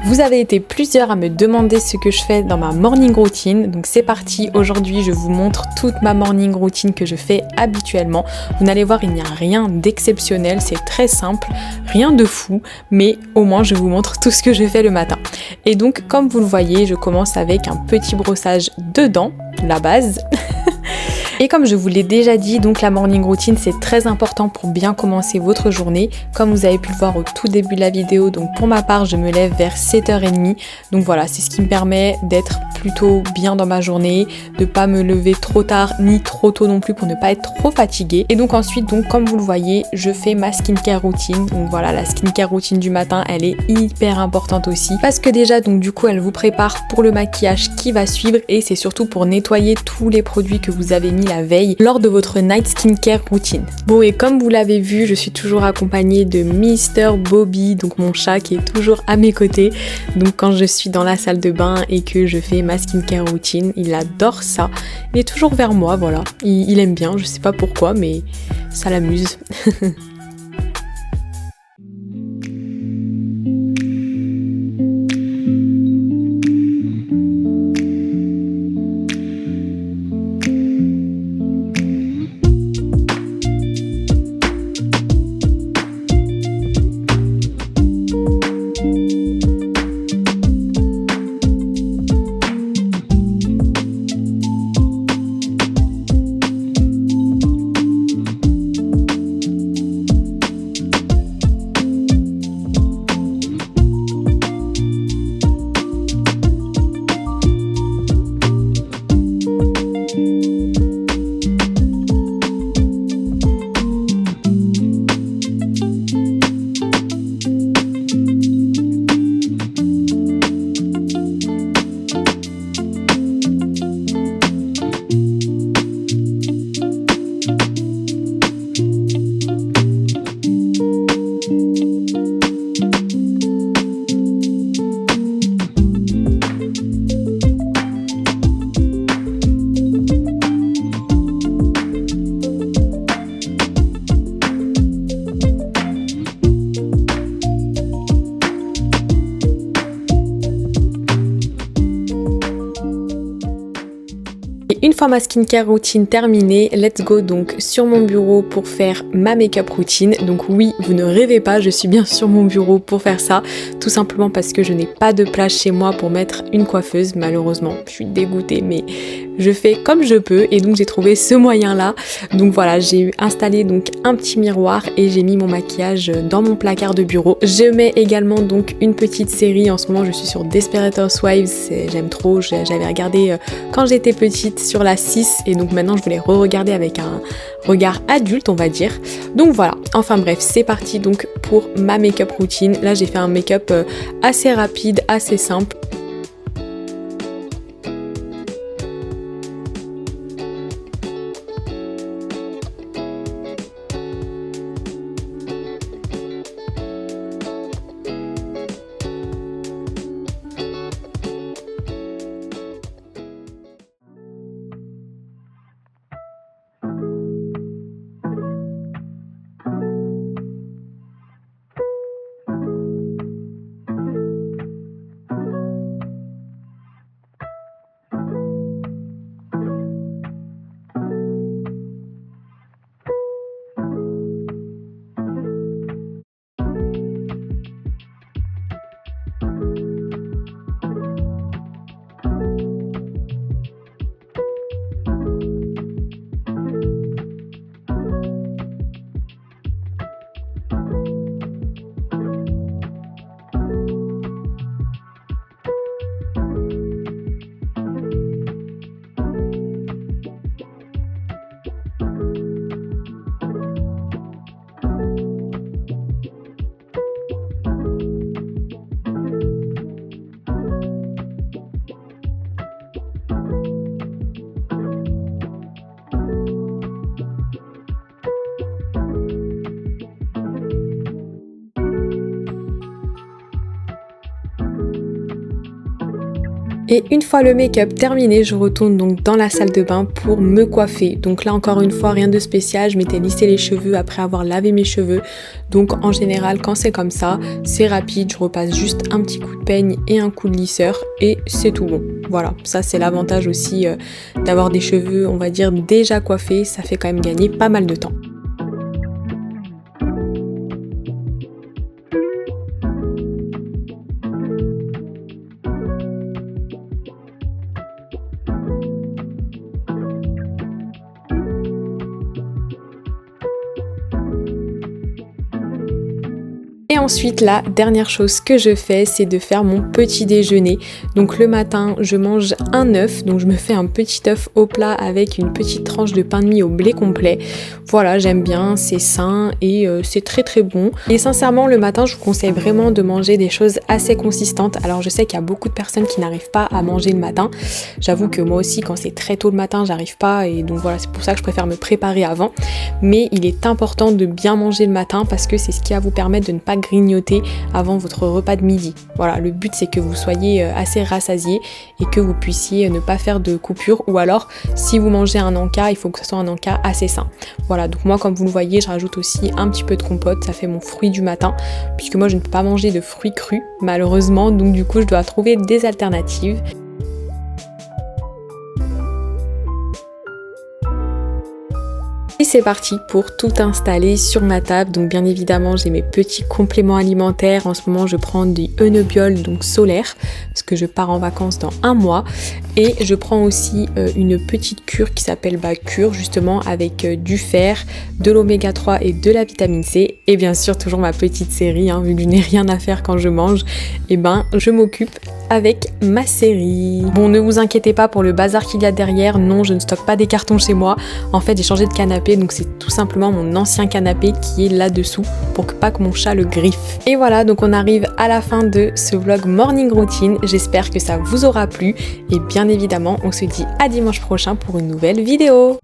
Vous avez été plusieurs à me demander ce que je fais dans ma morning routine, donc c'est parti. Aujourd'hui je vous montre toute ma morning routine que je fais habituellement. Vous allez voir, il n'y a rien d'exceptionnel, c'est très simple, rien de fou, mais au moins je vous montre tout ce que je fais le matin. Et donc comme vous le voyez, je commence avec un petit brossage de dents, la base. Et comme je vous l'ai déjà dit, donc la morning routine c'est très important pour bien commencer votre journée. Comme vous avez pu le voir au tout début de la vidéo, donc pour ma part je me lève vers 7h30. Donc voilà, c'est ce qui me permet d'être plutôt bien dans ma journée, de pas me lever trop tard ni trop tôt non plus pour ne pas être trop fatiguée. Et donc ensuite, donc comme vous le voyez, je fais ma skincare routine. Donc voilà, la skincare routine du matin, elle est hyper importante aussi parce que déjà donc du coup elle vous prépare pour le maquillage qui va suivre et c'est surtout pour nettoyer tous les produits que vous avez mis la veille lors de votre night skincare routine. Bon, et comme vous l'avez vu, je suis toujours accompagnée de Mister Bobby, donc mon chat qui est toujours à mes côtés. Donc quand je suis dans la salle de bain et que je fais ma skincare routine, il adore ça. Il est toujours vers moi, voilà. Il aime bien, je sais pas pourquoi, mais ça l'amuse. Une fois ma skincare routine terminée, let's go donc sur mon bureau pour faire ma make-up routine. Donc oui, vous ne rêvez pas, je suis bien sur mon bureau pour faire ça, tout simplement parce que je n'ai pas de place chez moi pour mettre une coiffeuse, malheureusement. Je suis dégoûtée, mais je fais comme je peux et donc j'ai trouvé ce moyen-là. Donc voilà, j'ai installé donc un petit miroir et j'ai mis mon maquillage dans mon placard de bureau. Je mets également donc une petite série, en ce moment je suis sur Desperate Housewives, j'aime trop, j'avais regardé quand j'étais petite sur la 6 et donc maintenant je voulais re-regarder avec un regard adulte on va dire. Donc voilà, enfin bref, c'est parti donc pour ma make-up routine. Là j'ai fait un make-up assez rapide, assez simple. Et une fois le make-up terminé, je retourne donc dans la salle de bain pour me coiffer. Donc là encore une fois, rien de spécial, je m'étais lissé les cheveux après avoir lavé mes cheveux. Donc en général, quand c'est comme ça, c'est rapide, je repasse juste un petit coup de peigne et un coup de lisseur et c'est tout bon. Voilà, ça c'est l'avantage aussi d'avoir des cheveux, on va dire, déjà coiffés, ça fait quand même gagner pas mal de temps. Et ensuite, la dernière chose que je fais, c'est de faire mon petit déjeuner. Donc le matin, je mange un œuf. Donc je me fais un petit œuf au plat avec une petite tranche de pain de mie au blé complet. Voilà, j'aime bien, c'est sain et c'est très très bon. Et sincèrement, le matin, je vous conseille vraiment de manger des choses assez consistantes. Alors je sais qu'il y a beaucoup de personnes qui n'arrivent pas à manger le matin. J'avoue que moi aussi, quand c'est très tôt le matin, j'arrive pas. Et donc voilà, c'est pour ça que je préfère me préparer avant. Mais il est important de bien manger le matin parce que c'est ce qui va vous permettre de ne pas grignoter avant votre repas de midi. Voilà, le but c'est que vous soyez assez rassasié et que vous puissiez ne pas faire de coupure, ou alors si vous mangez un encas, il faut que ce soit un encas assez sain. Voilà, donc moi comme vous le voyez, je rajoute aussi un petit peu de compote, ça fait mon fruit du matin, puisque moi je ne peux pas manger de fruits crus malheureusement, donc du coup je dois trouver des alternatives. Et c'est parti pour tout installer sur ma table. Donc bien évidemment j'ai mes petits compléments alimentaires. En ce moment je prends du Enebiol, donc solaire, parce que je pars en vacances dans un mois. Et je prends aussi une petite cure qui s'appelle cure, justement avec du fer, de l'oméga 3 et de la vitamine C. Et bien sûr toujours ma petite série, hein, vu que je n'ai rien à faire quand je mange, et je m'occupe avec ma série. Bon, ne vous inquiétez pas pour le bazar qu'il y a derrière, non, je ne stocke pas des cartons chez moi. En fait, j'ai changé de canapé, donc c'est tout simplement mon ancien canapé qui est là-dessous pour que pas que mon chat le griffe. Et voilà, donc on arrive à la fin de ce vlog morning routine. J'espère que ça vous aura plu et bien évidemment, on se dit à dimanche prochain pour une nouvelle vidéo.